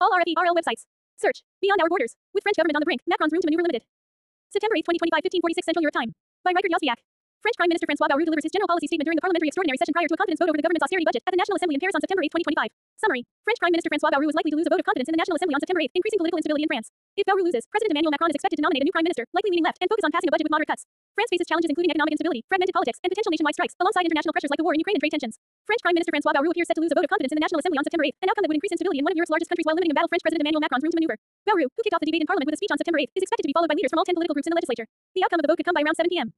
All RFE/RL websites. Search. Beyond Our Borders. With French government on the brink, Macron's room to maneuver limited. September 8, 2025, 1546 Central Europe Time. By Riker Yosbiak. French Prime Minister François Bayrou delivers his general policy statement during the parliamentary extraordinary session prior to a confidence vote over the government's austerity budget at the National Assembly in Paris on September 8, 2025. Summary. French Prime Minister François Bayrou is likely to lose a vote of confidence in the National Assembly on September 8, increasing political instability in France. If Bayrou loses, President Emmanuel Macron is expected to nominate a new prime minister, likely leaning left, and focus on passing a budget with moderate cuts. France faces challenges including economic instability, fragmented politics, and potential nationwide strikes, alongside international pressures like the war in Ukraine and trade tensions. French Prime Minister François Bayrou appears set to lose a vote of confidence in the National Assembly on September 8, an outcome that would increase instability in one of Europe's largest countries while limiting embattled French President Emmanuel Macron's room to maneuver. Bayrou, who kicked off the debate in Parliament with a speech on September 8, is expected to be followed by leaders from all 10 political groups in the legislature. The outcome of the vote could come by around 7 p.m.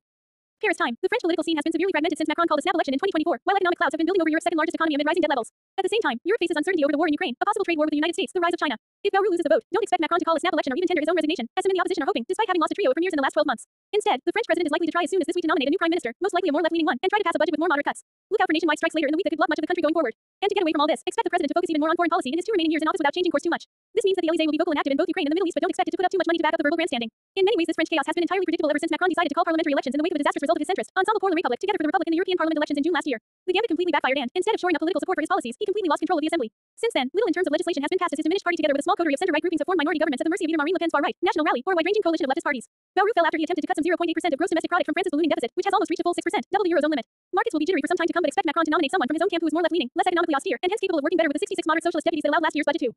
Paris time. The French political scene has been severely fragmented since Macron called a snap election in 2024, while economic clouds have been building over Europe's second-largest economy amid rising debt levels. At the same time, Europe faces uncertainty over the war in Ukraine, a possible trade war with the United States, the rise of China. If Bayrou loses the vote, don't expect Macron to call a snap election or even tender his own resignation, as some in the opposition are hoping, despite having lost a trio of premiers in the last 12 months. Instead, the French president is likely to try as soon as this week to nominate a new prime minister, most likely a more left-leaning one, and try to pass a budget with more moderate cuts. Look out for nationwide strikes later in the week that could block much of the country going forward. And to get away from all this, expect the president to focus even more on foreign policy in his 2 remaining years in office without changing course too much. This means that the Elysée will be vocal and active in both Ukraine and the Middle East, but don't expect it to put up too much money to back up the verbal grandstanding. In many ways, this French chaos has been entirely predictable ever since Macron decided to call parliamentary elections in the wake of a disastrous result of his centrist ensemble for the Republic together for the Republic in the European Parliament elections in June last year. The gambit completely backfired and, instead of shoring up political support for his policies, he completely lost control of the assembly. Since then, little in terms of legislation has been passed as his diminished party together with a small coterie of center-right groupings have formed minority governments at the mercy of either Marine Le Pen's far-right, National Rally, or a wide-ranging coalition of leftist parties. Bayrou fell after he attempted to cut some 0.8% of gross domestic product from France's ballooning deficit, which has almost reached a full 6%, double the Eurozone limit. Markets will be jittery for some time to come, but expect Macron to nominate someone from his own camp who is more left-leaning, less economically austere, and hence capable of working better with the 66 moderate socialist deputies that allowed last year's budget to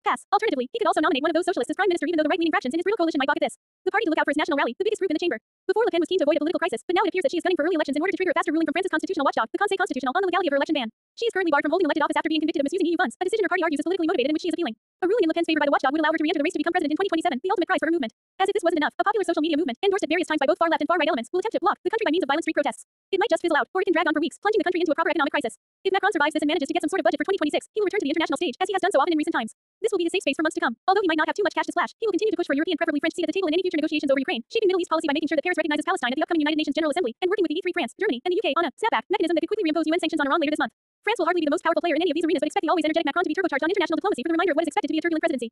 pass. Alternatively, he could also nominate one of those socialists as prime minister, even though the right-leaning fractions in his brutal coalition might balk at this. The party to look out for is National Rally, the biggest group in the chamber. Before Le Pen was keen to avoid a political crisis, but now it appears that she is gunning for early elections in order to trigger a faster ruling from France's constitutional watchdog, the Conseil Constitutionnel, on the legality of her election ban. She is currently barred from holding elected office after being convicted of misusing EU funds, a decision her party argues is politically motivated and which she is appealing. A ruling in Le Pen's favor by the watchdog would allow her to re-enter the race to become president in 2027, the ultimate prize for her movement. As if this wasn't enough, a popular social media movement, endorsed at various times by both far-left and far-right elements, will attempt to block the country by means of violent street protests. It might just fizzle out, or it can drag on for weeks, plunging the country into a proper economic crisis. If Macron survives this and manages to get some sort of budget for 2026, he will return to the international stage, as he has done so often in recent times. This will be the safe space for months to come. Although he might not have too much cash to splash, he will continue to push for a European, preferably French seat at the table in any future negotiations over Ukraine, shaping Middle East policy by making sure that Paris recognizes Palestine at the upcoming United Nations General Assembly, and working with the E3 France, Germany, and the UK on a snapback mechanism that could quickly reimpose UN sanctions on Iran later this month. France will hardly be the most powerful player in any of these arenas, but expect the always energetic Macron to be turbocharged on international diplomacy for the reminder of what is expected to be a turbulent presidency.